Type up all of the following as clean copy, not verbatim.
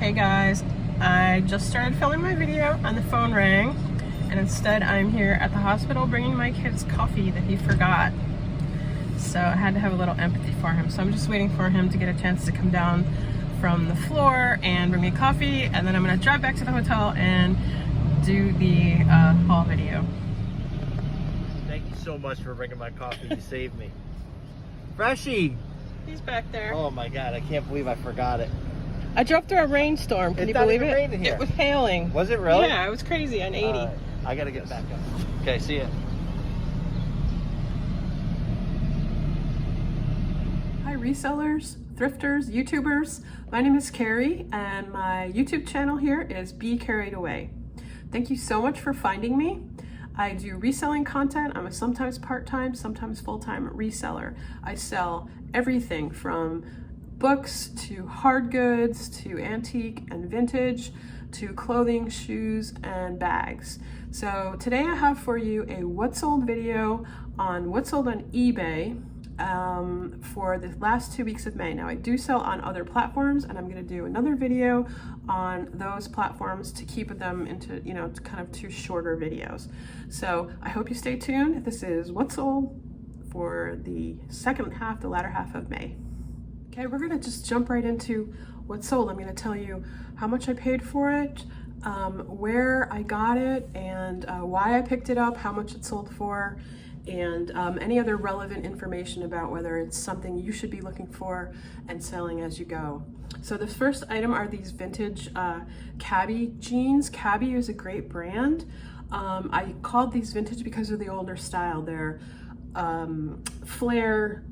Hey guys, I just started filming my video and the phone rang, and instead I'm here at the hospital bringing my kid's coffee that he forgot. So I had to have a little empathy for him. So I'm just waiting for him to get a chance to come down from the floor and bring me coffee, and then I'm gonna drive back to the hotel and do the haul video. Thank you so much for bringing my coffee. You saved me. Freshie! He's back there. Oh my god, I can't believe I forgot it. I drove through a rainstorm. Can you believe it? Raining here. It was hailing. Was it really? Yeah, it was crazy on 80. I gotta get back up. Okay, see ya. Hi resellers, thrifters, YouTubers. My name is Carrie and my YouTube channel here is Be Carried Away. Thank you so much for finding me. I do reselling content. I'm a sometimes part-time, sometimes full-time reseller. I sell everything from books to hard goods to antique and vintage to clothing, shoes, and bags. So today I have for you a what sold video on what sold on eBay for the last 2 weeks of May. Now I do sell on other platforms, and I'm going to do another video on those platforms to keep them into, kind of 2 shorter videos. So I hope you stay tuned. This is what sold for the the latter half of May. Okay, we're gonna just jump right into what sold. I'm gonna tell you how much I paid for it, where I got it, and why I picked it up, how much it sold for, and any other relevant information about whether it's something you should be looking for and selling as you go. So the first item are these vintage cabbie jeans. Cabbie is a great brand. I called these vintage because of the older style. They're flare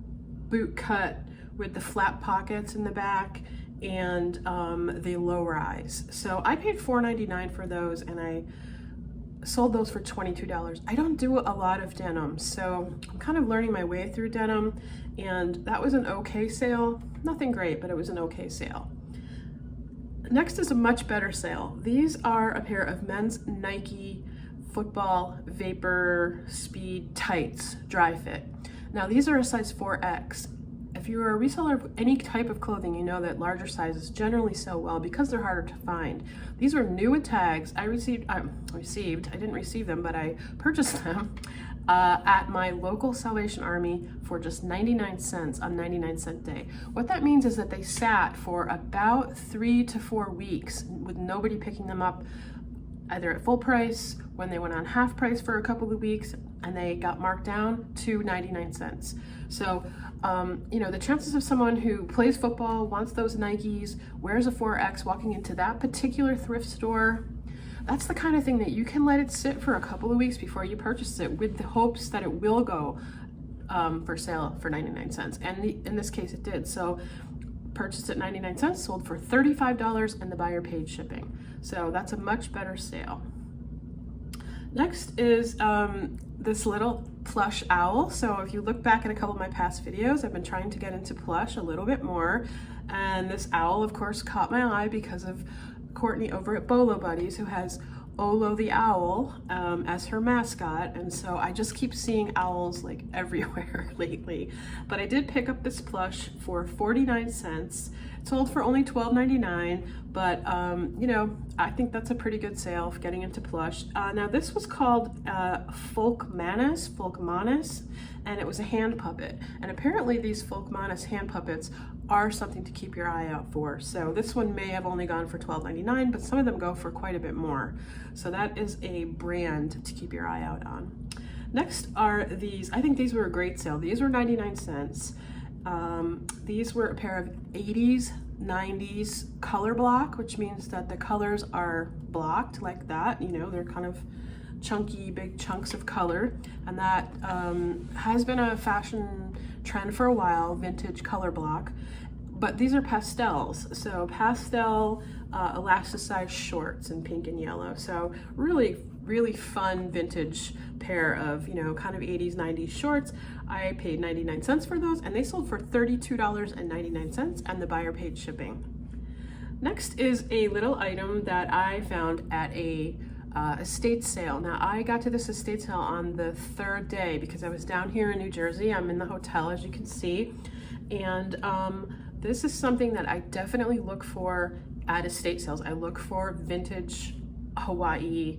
boot cut with the flat pockets in the back and the low rise. So I paid $4.99 for those, and I sold those for $22. I don't do a lot of denim, so I'm kind of learning my way through denim, and that was an okay sale. Nothing great, but it was an okay sale. Next is a much better sale. These are a pair of men's Nike football vapor speed tights, dry fit. Now these are a size 4X. If you're a reseller of any type of clothing, you know that larger sizes generally sell well because they're harder to find. These were new with tags. I didn't receive them, but I purchased them at my local Salvation Army for just 99 cents on 99-cent day. What that means is that they sat for about 3 to 4 weeks with nobody picking them up, either at full price, when they went on half price for a couple of weeks, and they got marked down to 99 cents. So, the chances of someone who plays football, wants those Nikes, wears a 4X, walking into that particular thrift store, that's the kind of thing that you can let it sit for a couple of weeks before you purchase it with the hopes that it will go for sale for 99 cents. And in this case it did. So purchased at 99 cents, sold for $35, and the buyer paid shipping. So that's a much better sale. Next is this little plush owl. So if you look back at a couple of my past videos, I've been trying to get into plush a little bit more. And this owl, of course, caught my eye because of Courtney over at Bolo Buddies, who has Olo the owl as her mascot, and so I just keep seeing owls like everywhere lately. But I did pick up this plush for 49 cents. It sold for only $12.99, but I think that's a pretty good sale for getting into plush. Now this was called Folkmanis, and it was a hand puppet. And apparently these Folkmanis hand puppets are something to keep your eye out for. So this one may have only gone for $12.99, but some of them go for quite a bit more. So that is a brand to keep your eye out on. Next are these. I think these were a great sale. These were 99 cents. These were a pair of 80s, 90s color block, which means that the colors are blocked like that. They're kind of chunky, big chunks of color, and that has been a fashion trend for a while, vintage color block. But these are pastels, so pastel elasticized shorts in pink and yellow. So really fun vintage pair of kind of 80s 90s shorts. I paid 99 cents for those, and they sold for $32.99, and the buyer paid shipping. Next is a little item that I found at a estate sale. Now I got to this estate sale on the 3rd day because I was down here in New Jersey. I'm in the hotel, as you can see, and this is something that I definitely look for at estate sales. I look for vintage Hawaii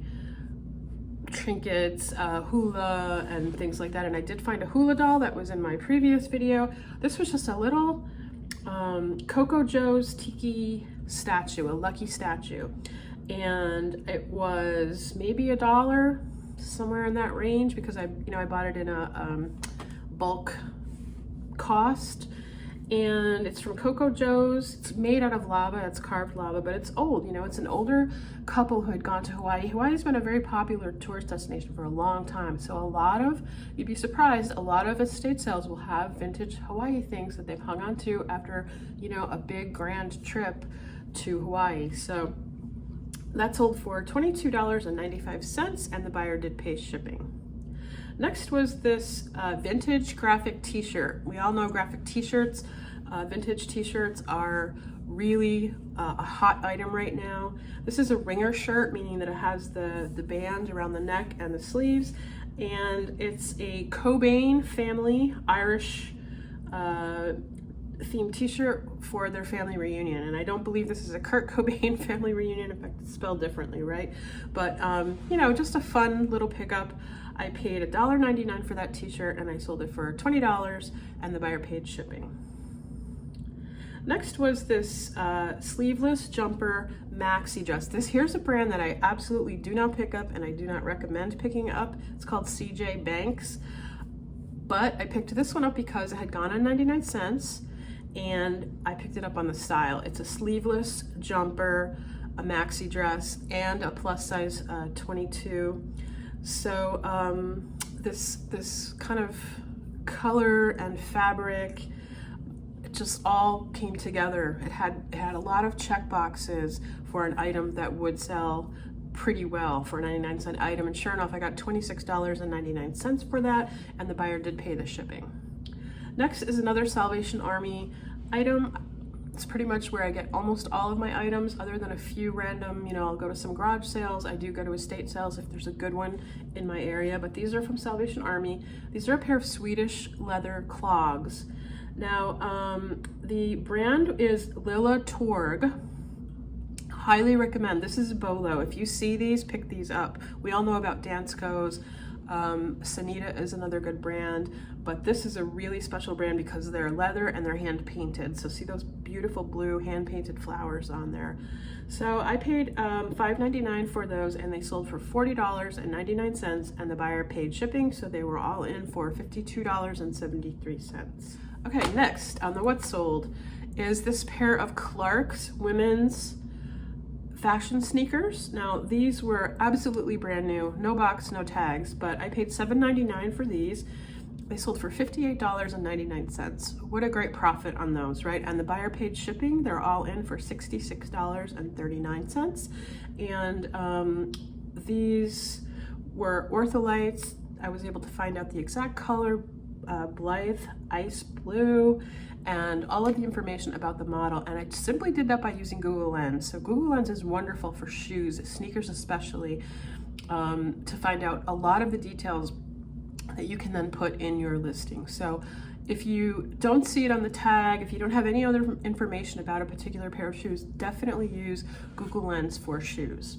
trinkets, hula and things like that. And I did find a hula doll that was in my previous video. This was just a little Coco Joe's tiki statue, a lucky statue. And it was maybe $1, somewhere in that range, because I bought it in a bulk cost. And it's from Coco Joe's. It's made out of lava, it's carved lava, but it's old. You know, it's an older couple who had gone to Hawaii. Hawaii's been a very popular tourist destination for a long time. So you'd be surprised, a lot of estate sales will have vintage Hawaii things that they've hung on to after, you know, a big grand trip to Hawaii. So that sold for $22.95, and the buyer did pay shipping. Next was this vintage graphic t-shirt. We all know graphic t-shirts. Vintage t-shirts are really a hot item right now. This is a ringer shirt, meaning that it has the band around the neck and the sleeves. And it's a Cobain family Irish themed t-shirt for their family reunion. And I don't believe this is a Kurt Cobain family reunion. In fact, it's spelled differently, right? But, you know, just a fun little pickup. I paid $1.99 for that t-shirt, and I sold it for $20, and the buyer paid shipping. Next was this sleeveless jumper maxi dress. Here's a brand that I absolutely do not pick up, and I do not recommend picking up. It's called CJ Banks, but I picked this one up because it had gone on 99 cents, and I picked it up on the style. It's a sleeveless jumper, a maxi dress, and a plus size 22. So this kind of color and fabric, it just all came together. It had a lot of check boxes for an item that would sell pretty well for a 99-cent item. And sure enough, I got $26.99 for that, and the buyer did pay the shipping. Next is another Salvation Army item. It's pretty much where I get almost all of my items, other than a few random, you know, I'll go to some garage sales. I do go to estate sales if there's a good one in my area, but these are from Salvation Army. These are a pair of Swedish leather clogs. Now, the brand is Lilla Torg. Highly recommend. This is Bolo. If you see these, pick these up. We all know about Dansko's. Sanita is another good brand, but this is a really special brand because they're leather and they're hand painted. So see those beautiful blue hand painted flowers on there. So I paid $5.99 for those, and they sold for $40.99, and the buyer paid shipping, so they were all in for $52.73. Okay, next on the what sold is this pair of Clark's women's fashion sneakers. Now these were absolutely brand new, no box, no tags, but I paid $7.99 for these. They sold for $58.99. What a great profit on those, right? And the buyer paid shipping. They're all in for $66.39. And these were ortholites. I was able to find out the exact color, Blythe Ice Blue, and all of the information about the model, and I simply did that by using Google Lens. So Google Lens is wonderful for shoes, sneakers especially, to find out a lot of the details that you can then put in your listing. So if you don't see it on the tag, if you don't have any other information about a particular pair of shoes, definitely use Google Lens for shoes.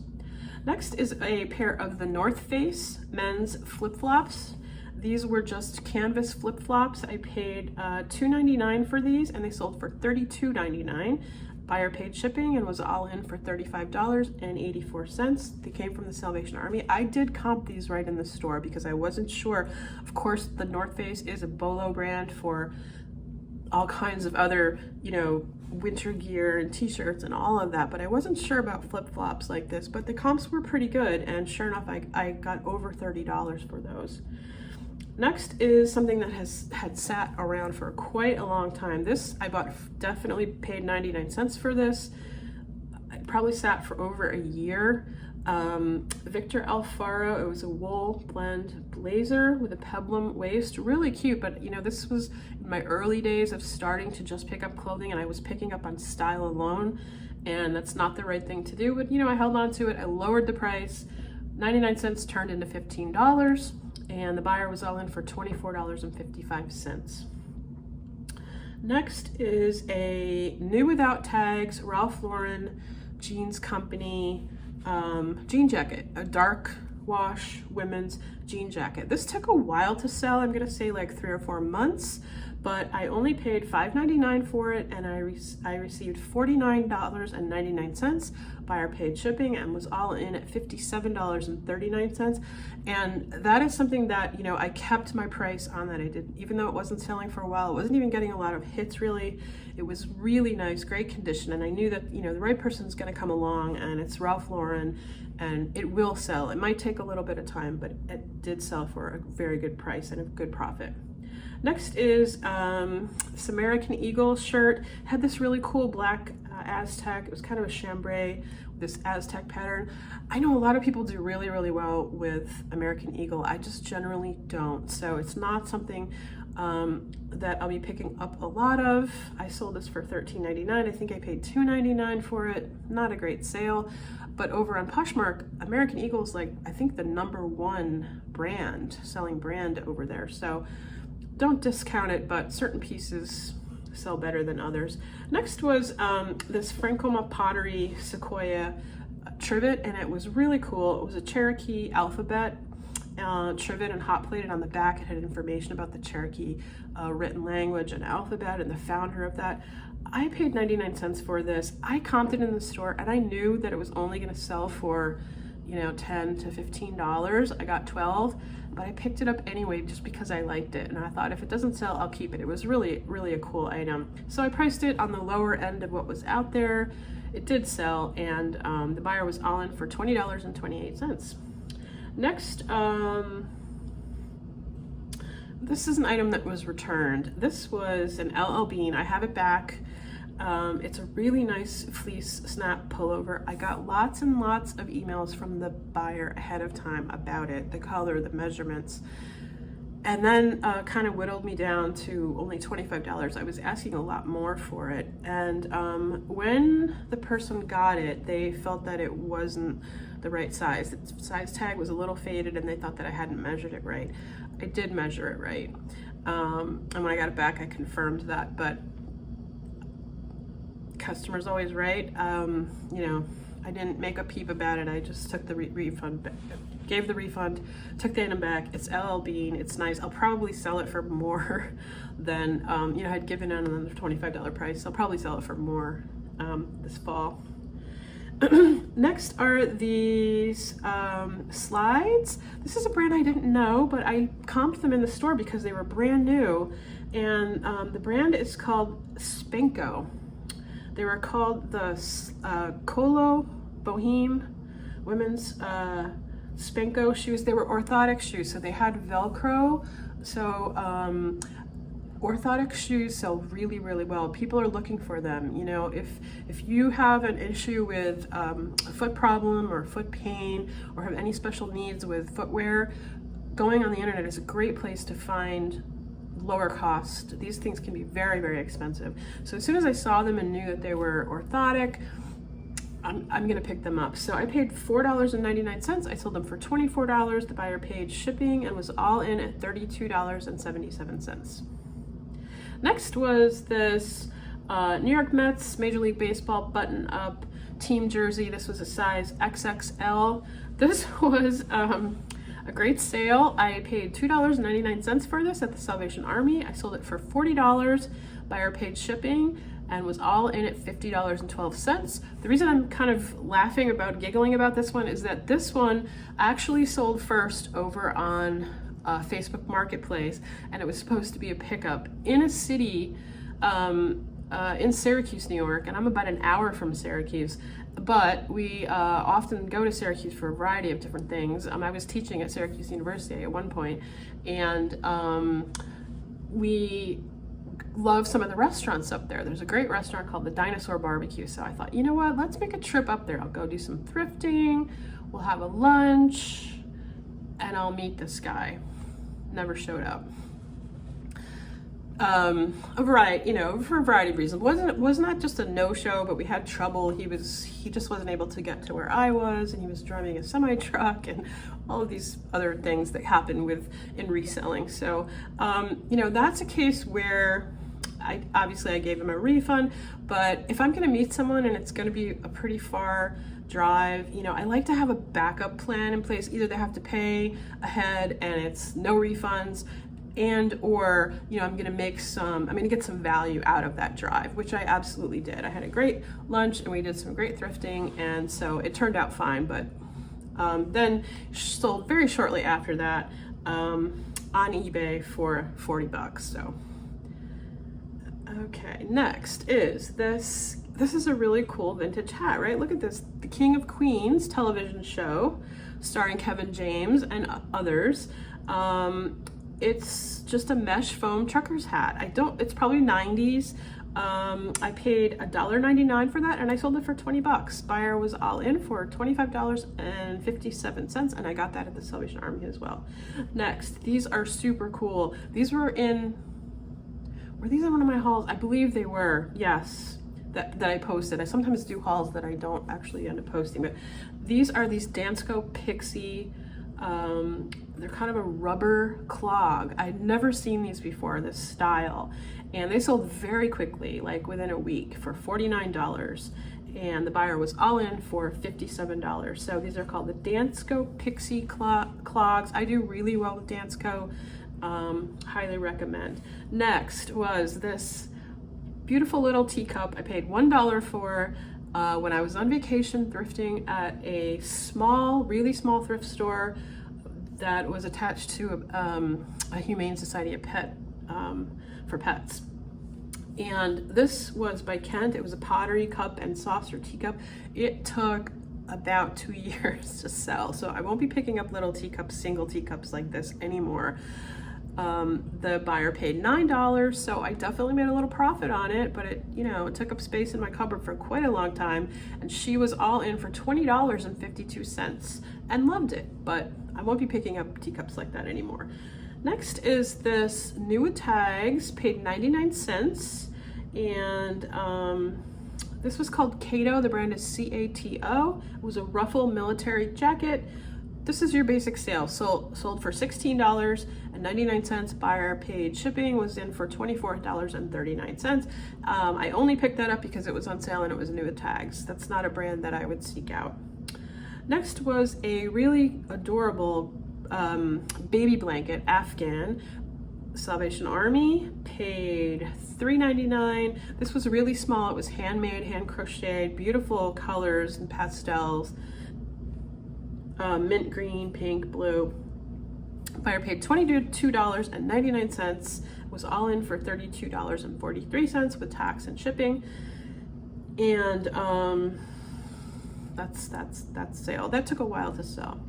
Next is a pair of the North Face men's flip-flops. These were just canvas flip-flops. I paid $2.99 for these, and they sold for $32.99. Buyer paid shipping and was all in for $35.84. They came from the Salvation Army. I did comp these right in the store because I wasn't sure. Of course, the North Face is a Bolo brand for all kinds of other, you know, winter gear and t-shirts and all of that, but I wasn't sure about flip-flops like this, but the comps were pretty good, and sure enough, I got over $30 for those. Next is something that had sat around for quite a long time. This I bought, definitely paid 99 cents for this. It probably sat for over a year. Victor Alfaro, it was a wool blend blazer with a peplum waist, really cute, but you know, this was in my early days of starting to just pick up clothing, and I was picking up on style alone, and that's not the right thing to do, but you know, I held on to it. I lowered the price. 99 cents turned into $15, and the buyer was all in for $24.55. Next is a new without tags Ralph Lauren Jeans Company jean jacket, a dark wash women's jean jacket. This took a while to sell. I'm gonna say like 3 or 4 months, but I only paid $5.99 for it, and I received $49.99. Buyer paid shipping and was all in at $57.39. And that is something that, you know, I kept my price on that. I did, even though it wasn't selling for a while, it wasn't even getting a lot of hits really. It was really nice, great condition, and I knew that, you know, the right person's gonna come along, and it's Ralph Lauren, and it will sell. It might take a little bit of time, but it did sell for a very good price and a good profit. Next is this American Eagle shirt. Had this really cool black Aztec. It was kind of a chambray, this Aztec pattern. I know a lot of people do really, really well with American Eagle. I just generally don't. So it's not something that I'll be picking up a lot of. I sold this for $13.99. I think I paid $2.99 for it. Not a great sale. But over on Poshmark, American Eagle is like, I think the #1 brand, selling brand over there. So don't discount it, but certain pieces sell better than others. Next was this Frankoma Pottery Sequoia trivet, and it was really cool. It was a Cherokee alphabet trivet and hot plated on the back. It had information about the Cherokee written language and alphabet and the founder of that. I paid 99 cents for this. I comped it in the store, and I knew that it was only gonna sell for, you know, $10 to $15. I got 12, but I picked it up anyway just because I liked it, and I thought if it doesn't sell, I'll keep it. It was really, really a cool item. So I priced it on the lower end of what was out there. It did sell, and the buyer was all in for $20.28. Next, this is an item that was returned. This was an LL Bean. I have it back. It's a really nice fleece snap pullover. I got lots and lots of emails from the buyer ahead of time about it, the color, the measurements, and then kind of whittled me down to only $25. I was asking a lot more for it, and when the person got it, they felt that it wasn't the right size. The size tag was a little faded, and they thought that I hadn't measured it right. I did measure it right, and when I got it back, I confirmed that, but customer's always right. You know, I didn't make a peep about it. I just took the refund, gave the refund, took the item back. It's LL Bean. It's nice. I'll probably sell it for more than, you know, I'd given it another $25 price. I'll probably sell it for more this fall. Next are these slides. This is a brand I didn't know, but I comped them in the store because they were brand new. And the brand is called Spanko. They were called the Colo Boheme women's Spanko shoes. They were orthotic shoes, so they had Velcro. So orthotic shoes sell really, really well. People are looking for them. You know, if you have an issue with a foot problem or foot pain or have any special needs with footwear, going on the internet is a great place to find lower cost. These things can be very, very expensive. So as soon as I saw them and knew that they were orthotic, I'm gonna pick them up. So I paid $4.99. I sold them for $24. The buyer paid shipping and was all in at $32.77. Next was this New York Mets Major League Baseball button-up team jersey. This was a size XXL. This was a great sale. I paid $2.99 for this at the Salvation Army. I sold it for $40. Buyer paid shipping and was all in at $50.12. The reason I'm kind of laughing about, giggling about this one is that this one actually sold first over on Facebook Marketplace, and it was supposed to be a pickup in a city in Syracuse, New York, and I'm about an hour from Syracuse. But we often go to Syracuse for a variety of different things. I was teaching at Syracuse University at one point, and we love some of the restaurants up there. There's a great restaurant called the Dinosaur Barbecue. So I thought, you know what, let's make a trip up there. I'll go do some thrifting, we'll have a lunch, and I'll meet this guy. Never showed up. A variety, you know, for a variety of reasons. Was not just a no-show, but we had trouble. He just wasn't able to get to where I was, and he was driving a semi-truck and all of these other things that happen in reselling. So, you know, that's a case where Obviously I gave him a refund, but if I'm gonna meet someone and it's gonna be a pretty far drive, you know, I like to have a backup plan in place. Either they have to pay ahead and it's no refunds, and or, you know, I'm gonna get some value out of that drive, which I absolutely did. I had a great lunch and we did some great thrifting, and so it turned out fine. But then sold very shortly after that on eBay for 40 bucks. So okay, next is this. This is a really cool vintage hat, right? Look at this, the King of Queens television show starring Kevin James and others. It's just a mesh foam trucker's hat. It's probably 90s. I paid $1.99 for that and I sold it for 20 bucks. Buyer was all in for $25.57, and I got that at the Salvation Army as well. Next, these are super cool. Were these in one of my hauls? I believe they were, yes, that I posted. I sometimes do hauls that I don't actually end up posting, but these are these Dansko Pixie, they're kind of a rubber clog. I'd never seen these before, this style, and they sold very quickly, like within a week, for $49, and the buyer was all in for $57. So these are called the Dansko Pixie clogs. I do really well with Dansko. Highly recommend. Next was this beautiful little teacup I paid $1 for when I was on vacation thrifting at a really small thrift store that was attached to a Humane Society of for pets. And this was by Kent. It was a pottery cup and saucer teacup. It took about 2 years to sell, so I won't be picking up little teacups, single teacups like this anymore. The buyer paid $9, so I definitely made a little profit on it, but it took up space in my cupboard for quite a long time, and she was all in for $20.52 and loved it, but I won't be picking up teacups like that anymore. Next is this new with tags, paid 99 cents, and this was called Cato. The brand is C-A-T-O. It was a ruffle military jacket. This is your basic sale. Sold for $16.99. Buyer paid shipping, was in for $24.39. I only picked that up because it was on sale and it was new with tags. That's not a brand that I would seek out. Next was a really adorable baby blanket, Afghan. Salvation Army, paid $3.99. This was really small. It was handmade, hand crocheted, beautiful colors and pastels. Mint green, pink, blue. Buyer paid $22.99. Was all in for $32.43 with tax and shipping. And that's sale. That took a while to sell.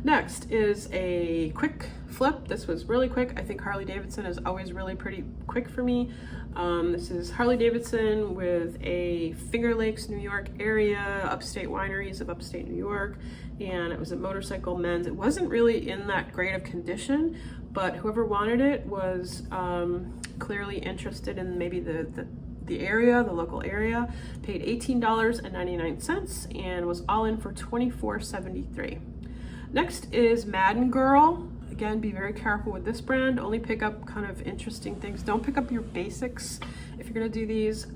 Next is a quick flip. This was really quick. I think Harley Davidson is always really pretty quick for me. This is Harley Davidson with a Finger Lakes, New York area, upstate wineries of upstate New York, and it was a motorcycle men's. It wasn't really in that great of condition, but whoever wanted it was clearly interested in maybe the area, the local area. Paid $18.99 and was all in for $24.73. Next is Madden Girl. Again, be very careful with this brand. Only pick up kind of interesting things. Don't pick up your basics if you're gonna do these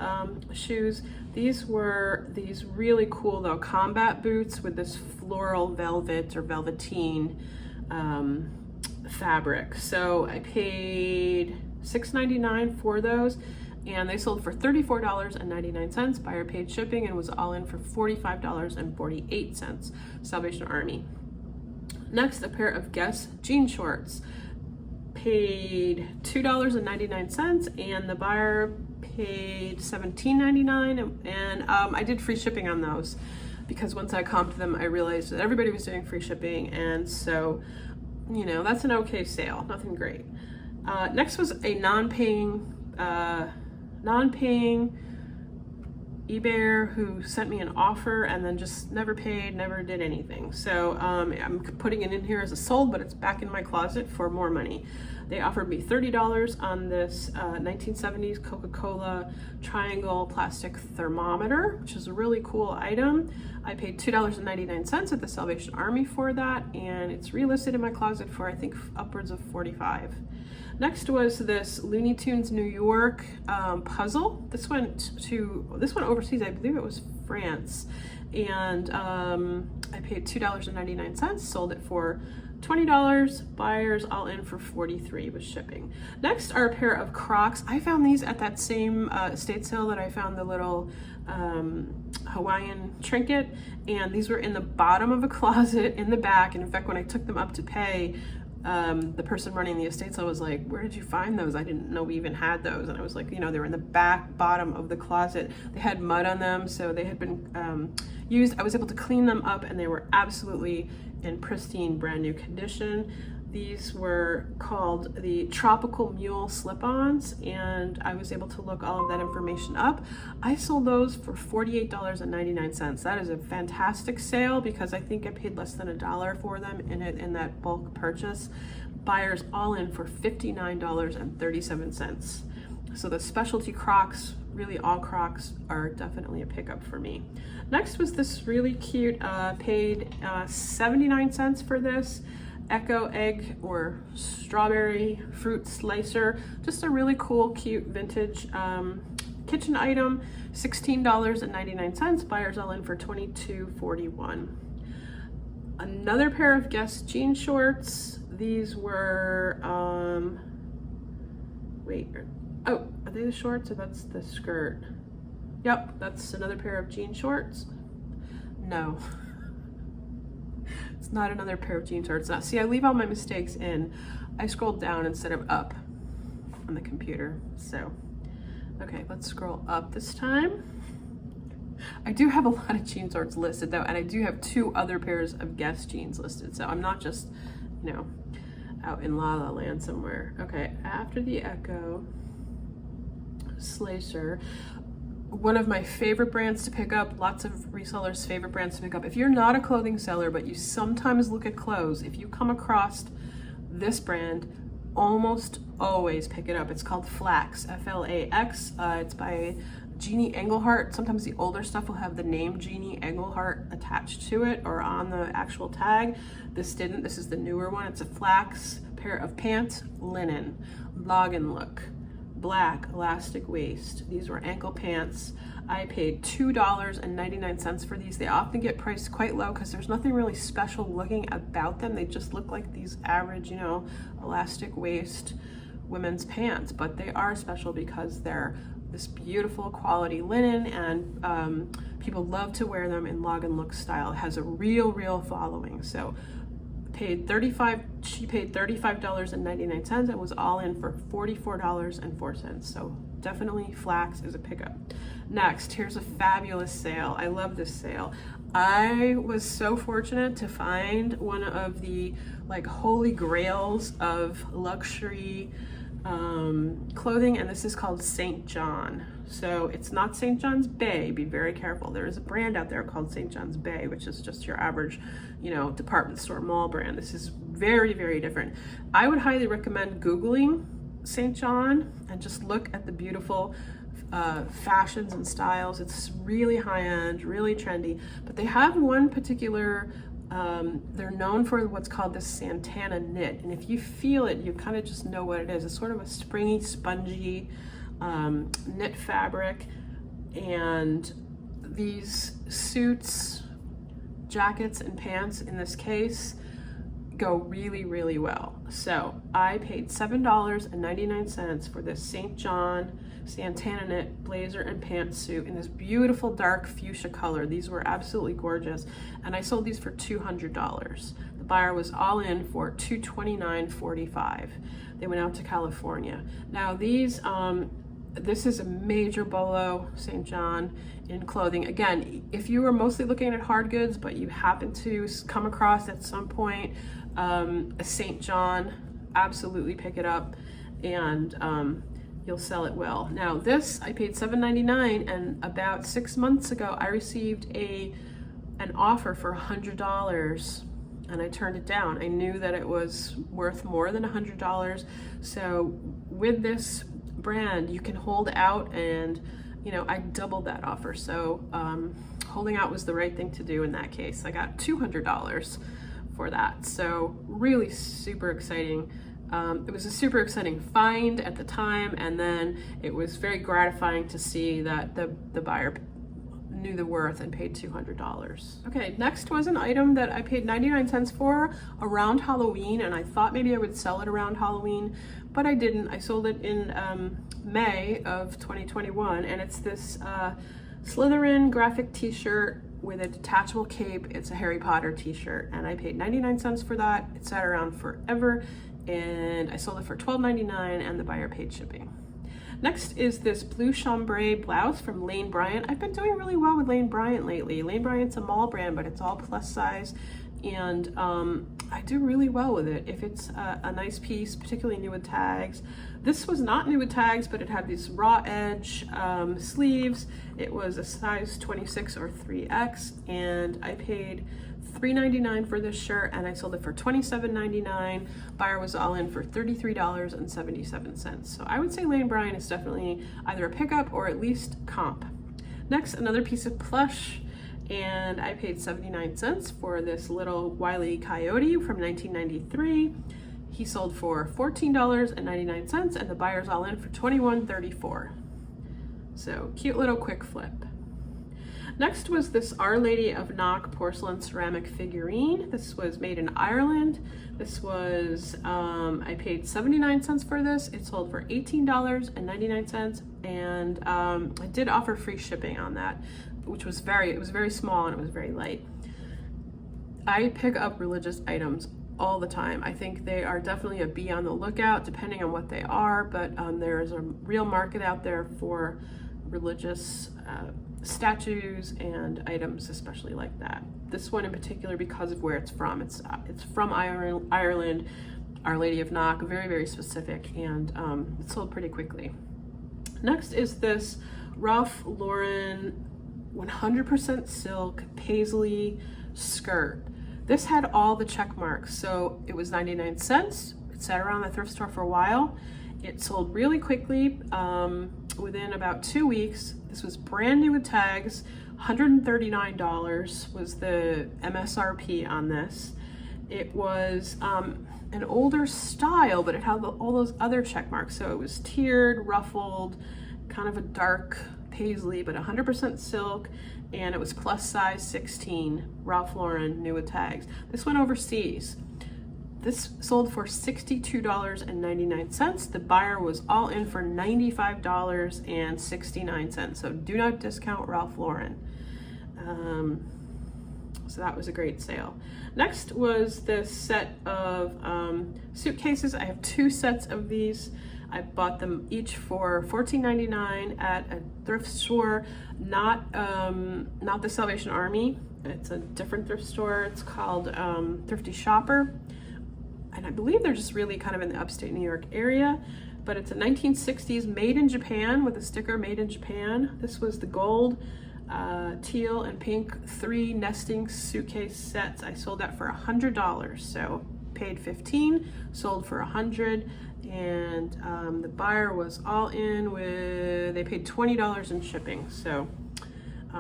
shoes. These were these really cool though combat boots with this floral velvet or velveteen fabric. So I paid $6.99 for those, and they sold for $34.99. Buyer paid shipping and was all in for $45.48. Salvation Army. Next, a pair of Guess jean shorts. Paid $2.99 and the buyer paid $17.99, and I did free shipping on those because once I comped them I realized that everybody was doing free shipping, and so that's an okay sale, nothing great. Next was a non-paying eBayer who sent me an offer and then just never paid, never did anything. So I'm putting it in here as a sold, but it's back in my closet for more money. They offered me $30 on this 1970s Coca-Cola triangle plastic thermometer, which is a really cool item. I paid $2.99 at the Salvation Army for that, and it's relisted in my closet for I think upwards of $45. Next was this Looney Tunes New York puzzle. This went overseas. I believe it was France, and I paid $2.99. Sold it for $20. Buyers all in for $43 with shipping. Next are a pair of Crocs. I found these at that same estate sale that I found the little Hawaiian trinket, and these were in the bottom of a closet in the back. And in fact, when I took them up to pay, the person running the estate sale was like, "Where did you find those? I didn't know we even had those." And I was like, you know, they were in the back bottom of the closet. They had mud on them, so they had been used. I was able to clean them up, and they were absolutely in pristine, brand new condition. These were called the Tropical Mule slip-ons, and I was able to look all of that information up. I sold those for $48.99. That is a fantastic sale because I think I paid less than $1 for them in that bulk purchase. Buyers all in for $59.37. So the specialty Crocs, really all Crocs, are definitely a pickup for me. Next was this really cute, paid 79 cents for this Echo egg or strawberry fruit slicer. Just a really cool, cute vintage kitchen item. $16.99. Buyers all in for $22.41. Another pair of Guess jean shorts. These were oh, are they the shorts or that's the skirt? Yep, that's another pair of jean shorts. No. It's not another pair of jean shorts. Now, see, I leave all my mistakes in. I scrolled down instead of up on the computer. So, okay, let's scroll up this time. I do have a lot of jean shorts listed though, and I do have 2 other pairs of Guess jeans listed. So I'm not just, you know, out in La La Land somewhere. Okay, after the Echo Slicer, one of my favorite brands to pick up, lots of resellers' favorite brands to pick up. If you're not a clothing seller, but you sometimes look at clothes, if you come across this brand, almost always pick it up. It's called Flax, F-L-A-X. It's by Jeannie Englehart. Sometimes the older stuff will have the name Jeannie Englehart attached to it or on the actual tag. This didn't. This is the newer one. It's a flax pair of pants, linen, login look, black elastic waist. These were ankle pants. I paid $2.99 for these. They often get priced quite low because there's nothing really special looking about them. They just look like these average, you know, elastic waist women's pants, but they are special because they're this beautiful quality linen, and people love to wear them in login look style. It has a real following. So she paid $35.99 and was all in for $44.04. So definitely Flax is a pickup. Next, here's a fabulous sale. I love this sale. I was so fortunate to find one of the like holy grails of luxury clothing, and this is called St. John. So it's not St. John's Bay. Be very careful. There is a brand out there called St. John's Bay, which is just your average, you know, department store mall brand. This is very different. I would highly recommend Googling St. John and just look at the beautiful fashions and styles. It's really high-end, really trendy, but they have one particular they're known for what's called the Santana knit, and if you feel it, you kind of just know what it is. It's sort of a springy, spongy knit fabric, and these suits, jackets, and pants in this case go really well. So I paid $7.99 for this St. John Santana knit blazer and pantsuit in this beautiful dark fuchsia color. These were absolutely gorgeous, and I sold these for $200. The buyer was all in for $229.45. They went out to California. Now these, this is a major Bolo St. John in clothing. Again, if you were mostly looking at hard goods, but you happen to come across at some point a St. John, absolutely pick it up, and you'll sell it well. Now this, I paid $7.99, and about 6 months ago, I received an offer for $100, and I turned it down. I knew that it was worth more than $100. So with this brand, you can hold out, and you know, I doubled that offer. So holding out was the right thing to do in that case. I got $200 for that. So really super exciting It was a super exciting find at the time, and then it was very gratifying to see that the buyer knew the worth and paid $200. Okay, next was an item that I paid 99 cents for around Halloween, and I thought maybe I would sell it around Halloween, but I didn't. I sold it in May of 2021, and it's this Slytherin graphic t-shirt with a detachable cape. It's a Harry Potter t-shirt, and I paid 99 cents for that. It sat around forever, and I sold it for $12.99, and the buyer paid shipping. Next is this blue chambray blouse from Lane Bryant. I've been doing really well with Lane Bryant lately. Lane Bryant's a mall brand, but it's all plus size, and I do really well with it. If it's a nice piece, particularly new with tags. This was not new with tags, but it had these raw edge sleeves. It was a size 26 or 3X, and I paid $3.99 for this shirt, and I sold it for $27.99. Buyer was all in for $33.77. So I would say Lane Bryant is definitely either a pickup or at least comp. Next, another piece of plush, and I paid 79 cents for this little Wile E. Coyote from 1993. He sold for $14.99, and the buyer's all in for $21.34. So cute little quick flip. Next was this Our Lady of Knock porcelain ceramic figurine. This was made in Ireland. This was, I paid 79 cents for this. It sold for $18.99, and I did offer free shipping on that, which was it was very small and it was very light. I pick up religious items all the time. I think they are definitely a be on the lookout depending on what they are, but there is a real market out there for religious statues and items, especially like that. This one in particular, because of where it's from. It's from Ireland, Our Lady of Knock, very, very specific, and it sold pretty quickly. Next is this Ralph Lauren 100% silk paisley skirt. This had all the check marks, so it was 99 cents. It sat around the thrift store for a while. It sold really quickly, within about 2 weeks. This was brand new with tags. $139 was the MSRP on this. It was an older style, but it had all those other check marks. So it was tiered, ruffled, kind of a dark paisley, but 100% silk, and it was plus size 16, Ralph Lauren, new with tags. This went overseas. This sold for $62.99. The buyer was all in for $95.69. So do not discount Ralph Lauren. So that was a great sale. Next was this set of suitcases. I have 2 sets of these. I bought them each for $14.99 at a thrift store, not the Salvation Army. It's a different thrift store. It's called Thrifty Shopper. And I believe they're just really kind of in the upstate New York area, but it's a 1960s made in Japan with a sticker made in Japan. This was the gold, teal, and pink 3 nesting suitcase sets. I sold that for $100, so paid $15, sold for $100, and the buyer was all in with, they paid $20 in shipping, so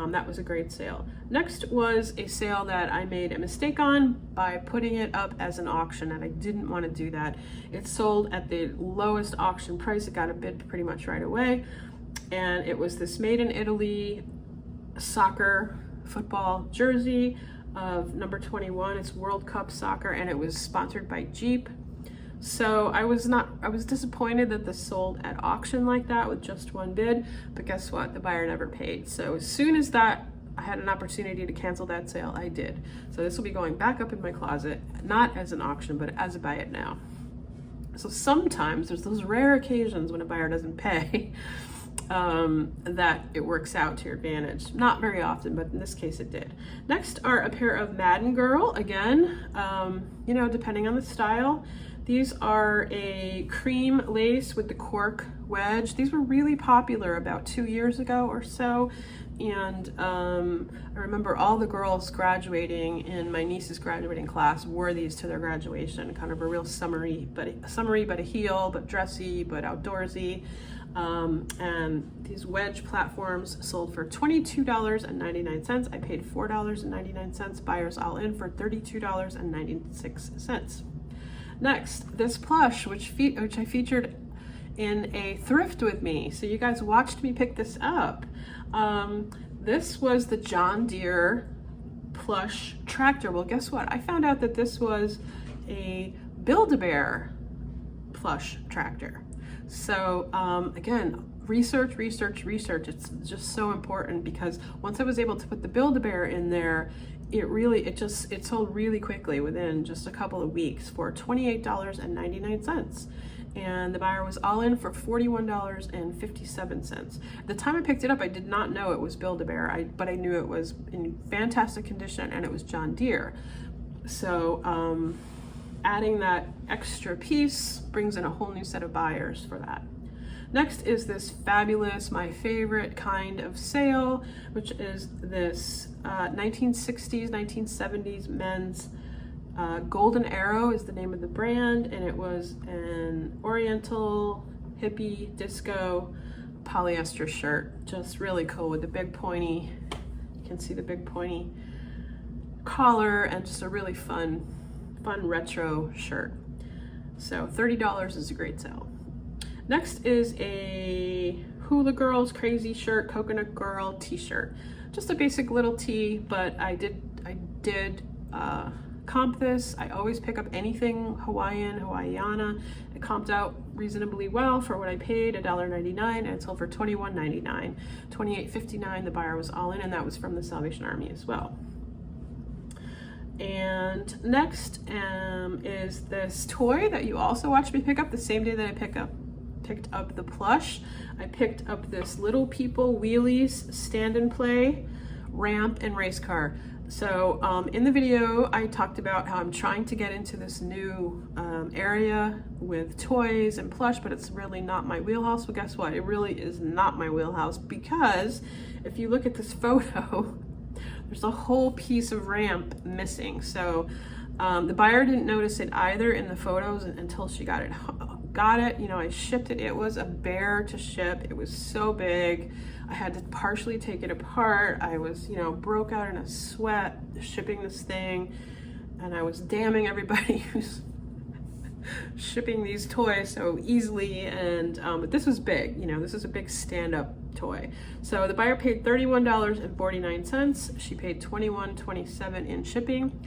that was a great sale. Next was a sale that I made a mistake on by putting it up as an auction, and I didn't want to do that. It sold at the lowest auction price. It got a bid pretty much right away, and it was this made in Italy soccer football jersey of number 21. It's World Cup soccer, and it was sponsored by Jeep. So I was disappointed that this sold at auction like that with just one bid, but guess what? The buyer never paid. So as soon as that I had an opportunity to cancel that sale, I did. So this will be going back up in my closet, not as an auction, but as a buy it now. So sometimes there's those rare occasions when a buyer doesn't pay that it works out to your advantage. Not very often, but in this case it did. Next are a pair of Madden Girl, again, you know, depending on the style. These are a cream lace with the cork wedge. These were really popular about 2 years ago or so. And I remember all the girls graduating in my niece's graduating class wore these to their graduation, kind of a real summery, but a heel, but dressy, but outdoorsy. And these wedge platforms sold for $22.99. I paid $4.99. Buyers all in for $32.96. Next, this plush, which I featured in a thrift with me. So you guys watched me pick this up. This was the John Deere plush tractor. Well, guess what? I found out that this was a Build-A-Bear plush tractor. So again, research. It's just so important, because once I was able to put the Build-A-Bear in there, it sold really quickly within just a couple of weeks for $28.99. And the buyer was all in for $41.57. At the time I picked it up, I did not know it was Build-A-Bear, but I knew it was in fantastic condition and it was John Deere. So adding that extra piece brings in a whole new set of buyers for that. Next is this fabulous, my favorite kind of sale, which is this 1960s, 1970s men's Golden Arrow is the name of the brand, and it was an oriental hippie disco polyester shirt. Just really cool with the big pointy, you can see the big pointy collar, and just a really fun retro shirt. So $30 is a great sale. Next is a Hula Girls Crazy Shirt, Coconut Girl t-shirt. Just a basic little tee, but I did comp this. I always pick up anything Hawaiiana. It comped out reasonably well for what I paid, $1.99, and it sold for $21.99. $28.59, the buyer was all in, and that was from the Salvation Army as well. And next is this toy that you also watched me pick up the same day that I picked up the plush. I picked up this Little People Wheelies stand and play ramp and race car. So in the video I talked about how I'm trying to get into this new area with toys and plush, but it's really not my wheelhouse. Well, guess what? It really is not my wheelhouse, because if you look at this photo, there's a whole piece of ramp missing. So the buyer didn't notice it either in the photos until she got it. You know, I shipped it. It was a bear to ship. It was so big. I had to partially take it apart. I was, you know, broke out in a sweat shipping this thing, and I was damning everybody who's shipping these toys so easily. And but this was big. You know, this is a big stand-up toy. So the buyer paid $31.49. She paid $21.27 in shipping.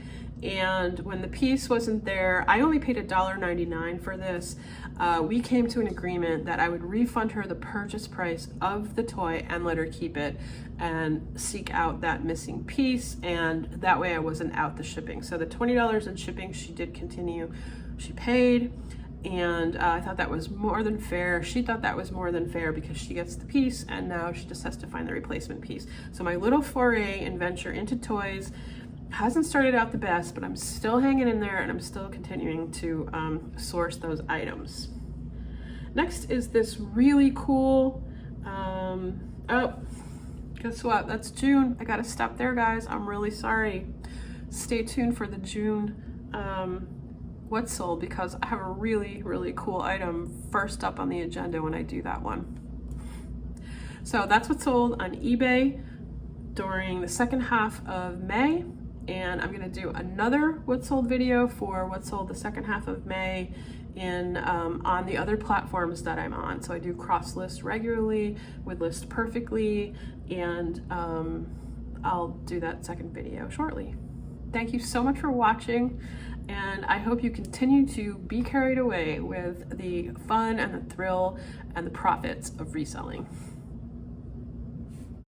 And when the piece wasn't there, I only paid $1.99 for this. We came to an agreement that I would refund her the purchase price of the toy and let her keep it and seek out that missing piece, and that way I wasn't out the shipping. So the $20 in shipping she did continue, she paid, and I thought that was more than fair. She thought that was more than fair because she gets the piece and now she just has to find the replacement piece. So my little foray and venture into toys hasn't started out the best, but I'm still hanging in there and I'm still continuing to source those items. Next is this really cool, oh, guess what? That's June. I gotta stop there, guys. I'm really sorry. Stay tuned for the June what's sold, because I have a really, really cool item first up on the agenda when I do that one. So that's what's sold on eBay during the second half of May. And I'm gonna do another what's sold video for what's sold the second half of May in on the other platforms that I'm on. So I do cross list regularly with List Perfectly, and I'll do that second video shortly. Thank you so much for watching, and I hope you continue to be carried away with the fun and the thrill and the profits of reselling.